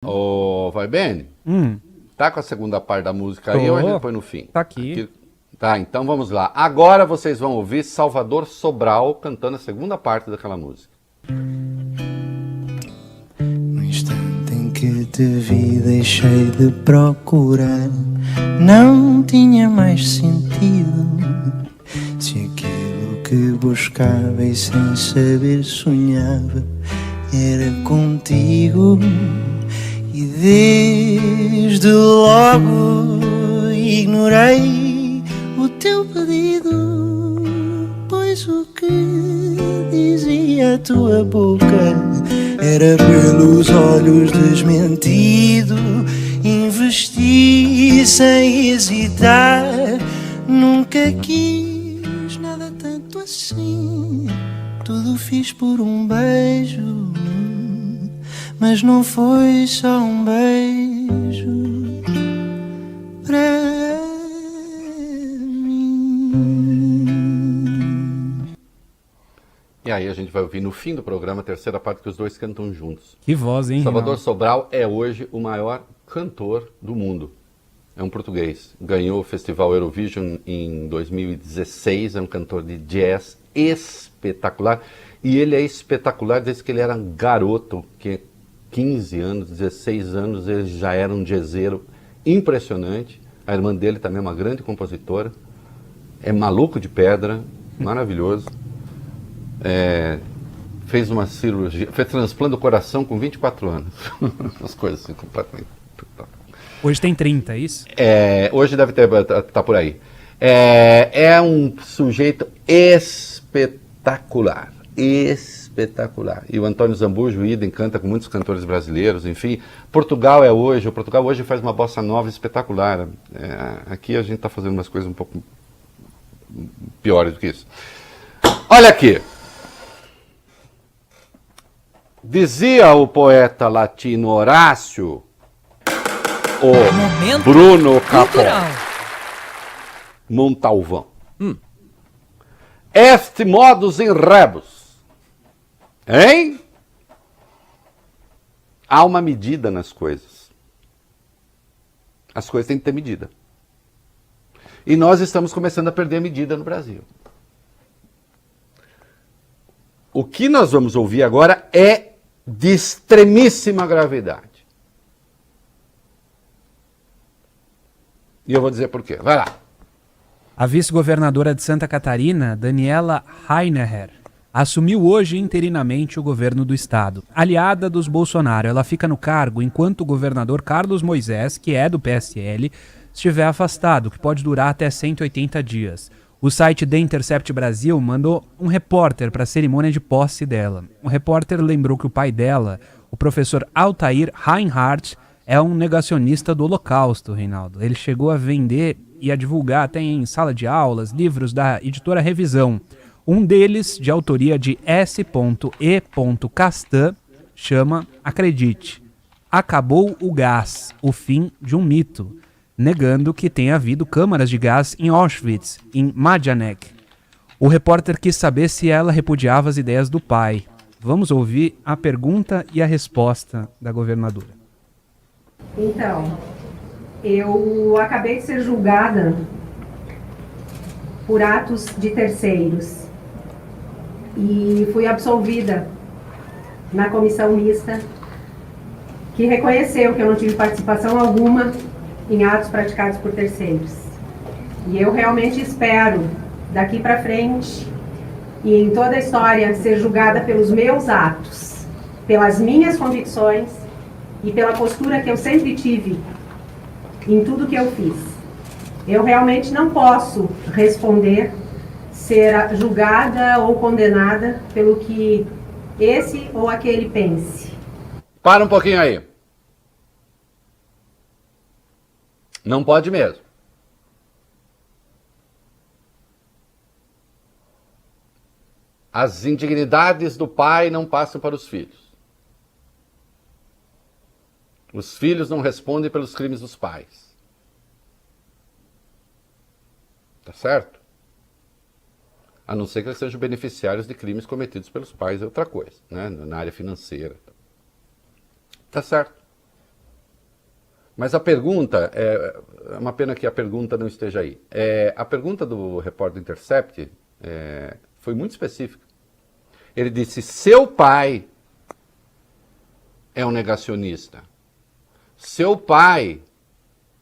Ô, vai bem? Tá com a segunda parte da música aí Tô. ou a gente põe no fim? Tá aqui. Tá, então vamos lá. Agora vocês vão ouvir Salvador Sobral cantando a segunda parte daquela música. No instante em que te vi, deixei de procurar. Não tinha mais sentido. Se aquilo que buscava e sem saber sonhava era contigo. E desde logo ignorei o teu pedido, pois o que dizia a tua boca era pelos olhos desmentido. Investi sem hesitar, nunca quis nada tanto assim. Tudo fiz por um beijo, mas não foi só um beijo para mim. E aí a gente vai ouvir no fim do programa a terceira parte que os dois cantam juntos. Que voz, hein, Salvador Reinaldo? Sobral é hoje o maior cantor do mundo. É um português. Ganhou o Festival Eurovision em 2016. É um cantor de jazz espetacular. E ele é espetacular desde que ele era um garoto, que 15 anos, 16 anos, ele já era um jazzeiro impressionante. A irmã dele também é uma grande compositora. É maluco de pedra, maravilhoso. Fez uma cirurgia, fez transplante do coração com 24 anos. As coisas assim, completamente. Hoje tem 30, é isso? Hoje deve tá por aí. É um sujeito espetacular. Espetacular. E o Antônio Zambujo, idem, canta com muitos cantores brasileiros, enfim. O Portugal hoje faz uma bossa nova espetacular. Aqui a gente está fazendo umas coisas um pouco piores do que isso. Olha aqui. Dizia o poeta latino Horácio, o Momento Bruno Capó cultural. Montalvão. Est modus in rebus. Hein? Há uma medida nas coisas. As coisas têm que ter medida. E nós estamos começando a perder a medida no Brasil. O que nós vamos ouvir agora é de extremíssima gravidade. E eu vou dizer por quê. Vai lá. A vice-governadora de Santa Catarina, Daniela Heineher, assumiu hoje interinamente o governo do estado. Aliada dos Bolsonaro, ela fica no cargo enquanto o governador Carlos Moisés, que é do PSL, estiver afastado, que pode durar até 180 dias. O site The Intercept Brasil mandou um repórter para a cerimônia de posse dela. O repórter lembrou que o pai dela, o professor Altair Reinhardt, é um negacionista do Holocausto, Reinaldo. Ele chegou a vender e a divulgar até em sala de aulas livros da editora Revisão. Um deles, de autoria de S. E. Castan, chama Acredite. Acabou o gás, o fim de um mito, negando que tenha havido câmaras de gás em Auschwitz, em Majdanek. O repórter quis saber se ela repudiava as ideias do pai. Vamos ouvir a pergunta e a resposta da governadora. Então, eu acabei de ser julgada por atos de terceiros e fui absolvida na comissão mista, que reconheceu que eu não tive participação alguma em atos praticados por terceiros. E eu realmente espero, daqui para frente, e em toda a história, ser julgada pelos meus atos, pelas minhas convicções e pela postura que eu sempre tive em tudo que eu fiz. Eu realmente não posso responder, ser julgada ou condenada pelo que esse ou aquele pense. Para um pouquinho aí. Não pode mesmo. As indignidades do pai não passam para os filhos. Os filhos não respondem pelos crimes dos pais. Tá certo? A não ser que eles sejam beneficiários de crimes cometidos pelos pais, é outra coisa, né? Na área financeira. Tá certo. Mas a pergunta, é uma pena que a pergunta não esteja aí. A pergunta do repórter Intercept foi muito específica. Ele disse, seu pai é um negacionista. Seu pai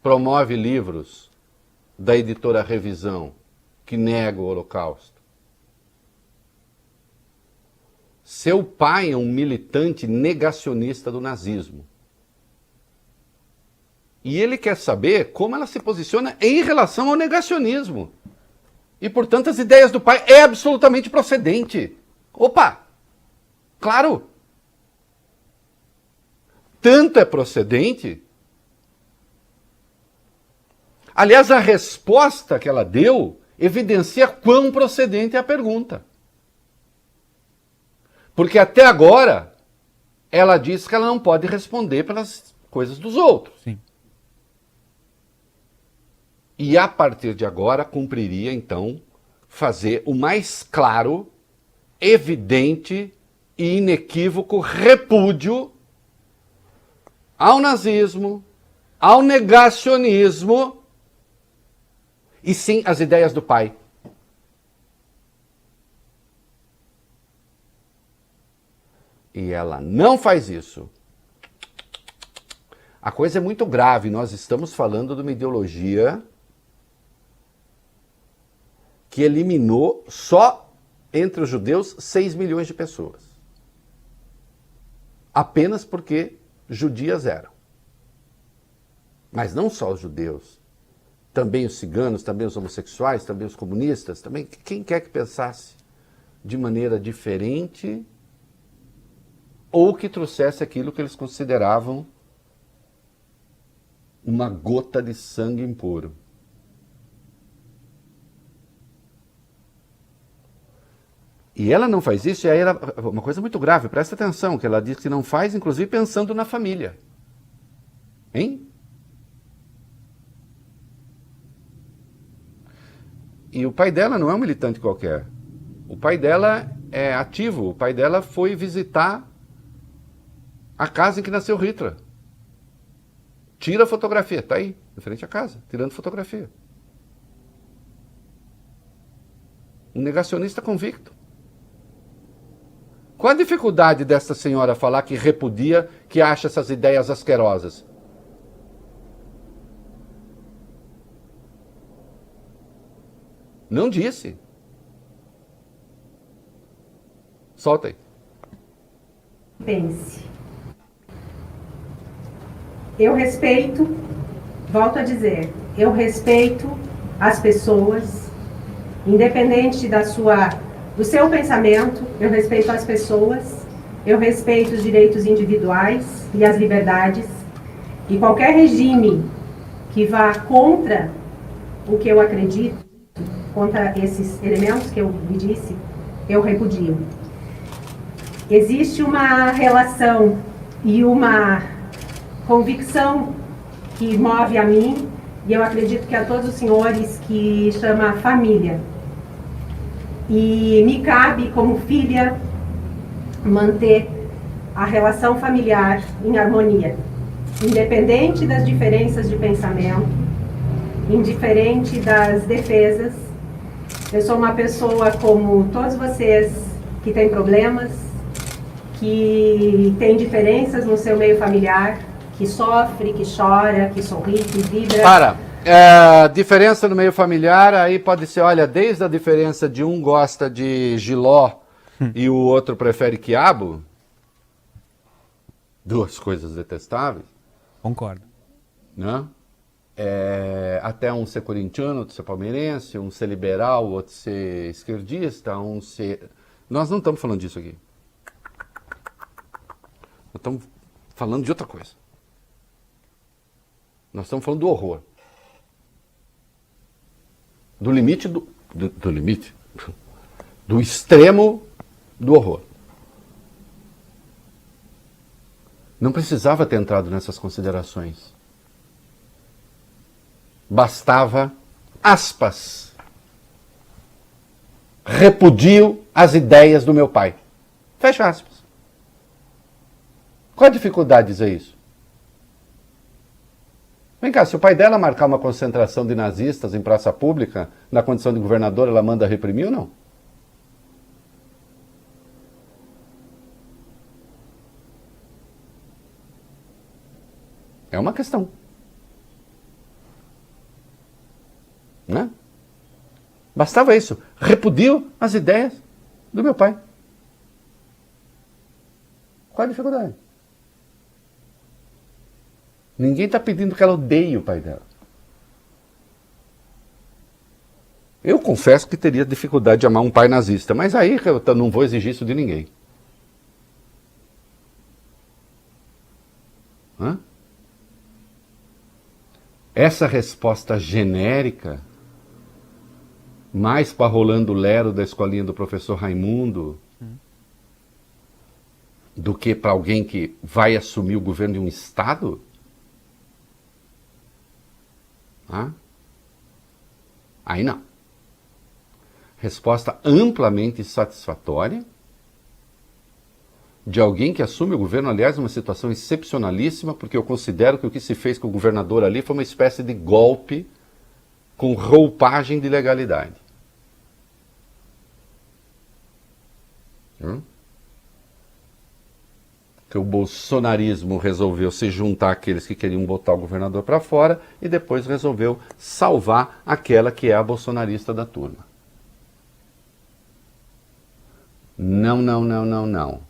promove livros da editora Revisão que nega o Holocausto. Seu pai é um militante negacionista do nazismo. E ele quer saber como ela se posiciona em relação ao negacionismo. E, portanto, as ideias do pai é absolutamente procedente. Opa! Claro! Tanto é procedente. Aliás, a resposta que ela deu evidencia quão procedente é a pergunta. Porque até agora, ela disse que ela não pode responder pelas coisas dos outros. Sim. E a partir de agora, cumpriria, então, fazer o mais claro, evidente e inequívoco repúdio ao nazismo, ao negacionismo e sim às ideias do pai. E ela não faz isso. A coisa é muito grave. Nós estamos falando de uma ideologia que eliminou só entre os judeus 6 milhões de pessoas. Apenas porque judias eram. Mas não só os judeus. Também os ciganos, também os homossexuais, também os comunistas, também quem quer que pensasse de maneira diferente ou que trouxesse aquilo que eles consideravam uma gota de sangue impuro. E ela não faz isso, e aí uma coisa muito grave, presta atenção, que ela diz que não faz, inclusive pensando na família. Hein? E o pai dela não é um militante qualquer. O pai dela é ativo, o pai dela foi visitar a casa em que nasceu Hitler. Tira a fotografia, tá aí, em frente à casa, tirando fotografia. Um negacionista convicto. Qual a dificuldade dessa senhora falar que repudia, que acha essas ideias asquerosas? Não disse. Solta aí. Pense. Eu respeito, volto a dizer, eu respeito as pessoas, independente do seu pensamento, eu respeito as pessoas, eu respeito os direitos individuais e as liberdades, e qualquer regime que vá contra o que eu acredito, contra esses elementos que eu lhe disse, eu repudio. Existe uma relação e uma convicção que move a mim, e eu acredito que a todos os senhores, que chama família. E me cabe, como filha, manter a relação familiar em harmonia, independente das diferenças de pensamento, indiferente das defesas. Eu sou uma pessoa como todos vocês que tem problemas, que tem diferenças no seu meio familiar, que sofre, que chora, que sorri, que vibra. Diferença no meio familiar, aí pode ser, olha, desde a diferença de um gosta de jiló e o outro prefere quiabo, duas coisas detestáveis. Concordo. Né? Até um ser corintiano, outro ser palmeirense, um ser liberal, outro ser esquerdista, um ser... Nós não estamos falando disso aqui. Nós estamos falando de outra coisa. Nós estamos falando do horror. Do limite do limite. Do extremo do horror. Não precisava ter entrado nessas considerações. Bastava, aspas, repudio as ideias do meu pai. Fecha aspas. Qual a dificuldade de dizer isso? Vem cá, se o pai dela marcar uma concentração de nazistas em praça pública, na condição de governador, ela manda reprimir ou não? É uma questão. Né? Bastava isso. Repudio as ideias do meu pai. Qual a dificuldade? Ninguém está pedindo que ela odeie o pai dela. Eu confesso que teria dificuldade de amar um pai nazista, mas aí eu não vou exigir isso de ninguém. Hã? Essa resposta genérica, mais para Rolando Lero da escolinha do professor Raimundo, do que para alguém que vai assumir o governo de um estado? Aí não. Resposta amplamente satisfatória de alguém que assume o governo, aliás, uma situação excepcionalíssima, porque eu considero que o que se fez com o governador ali foi uma espécie de golpe com roupagem de legalidade. Que o bolsonarismo resolveu se juntar àqueles que queriam botar o governador para fora e depois resolveu salvar aquela que é a bolsonarista da turma. Não, não, não, não, não.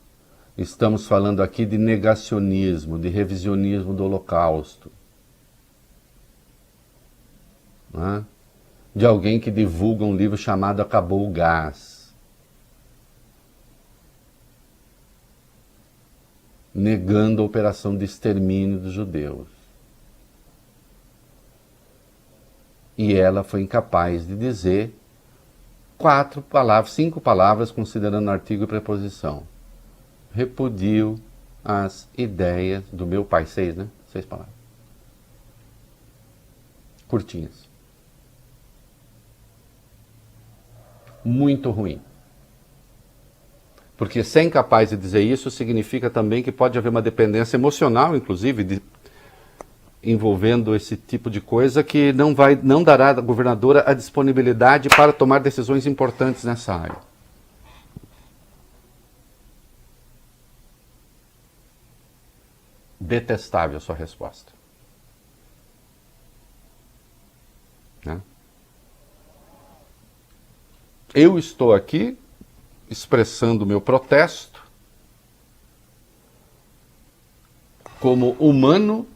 Estamos falando aqui de negacionismo, de revisionismo do Holocausto. Né? De alguém que divulga um livro chamado Acabou o Gás. Negando a operação de extermínio dos judeus. E ela foi incapaz de dizer 5 palavras, considerando artigo e preposição. Repudio as ideias do meu pai. 6, né? 6 palavras. Curtinhas. Muito ruim. Porque ser incapaz de dizer isso significa também que pode haver uma dependência emocional, inclusive, envolvendo esse tipo de coisa que não dará à governadora a disponibilidade para tomar decisões importantes nessa área. Detestável a sua resposta. Né? Eu estou aqui expressando o meu protesto como humano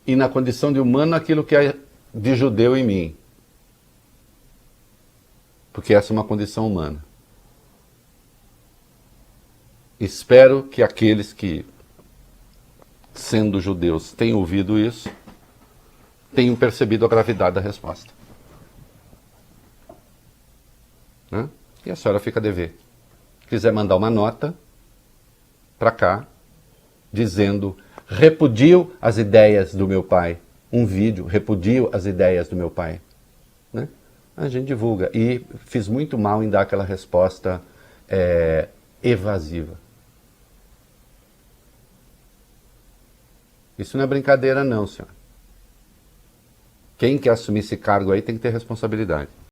e na condição de humano aquilo que é de judeu em mim. Porque essa é uma condição humana. Espero que aqueles que, sendo judeus, tenham ouvido isso, tenham percebido a gravidade da resposta. Né? E a senhora fica a dever. Quiser mandar uma nota para cá, dizendo: repudio as ideias do meu pai. Um vídeo, repudio as ideias do meu pai. Né? A gente divulga. E fiz muito mal em dar aquela resposta evasiva. Isso não é brincadeira não, senhor. Quem quer assumir esse cargo aí tem que ter responsabilidade.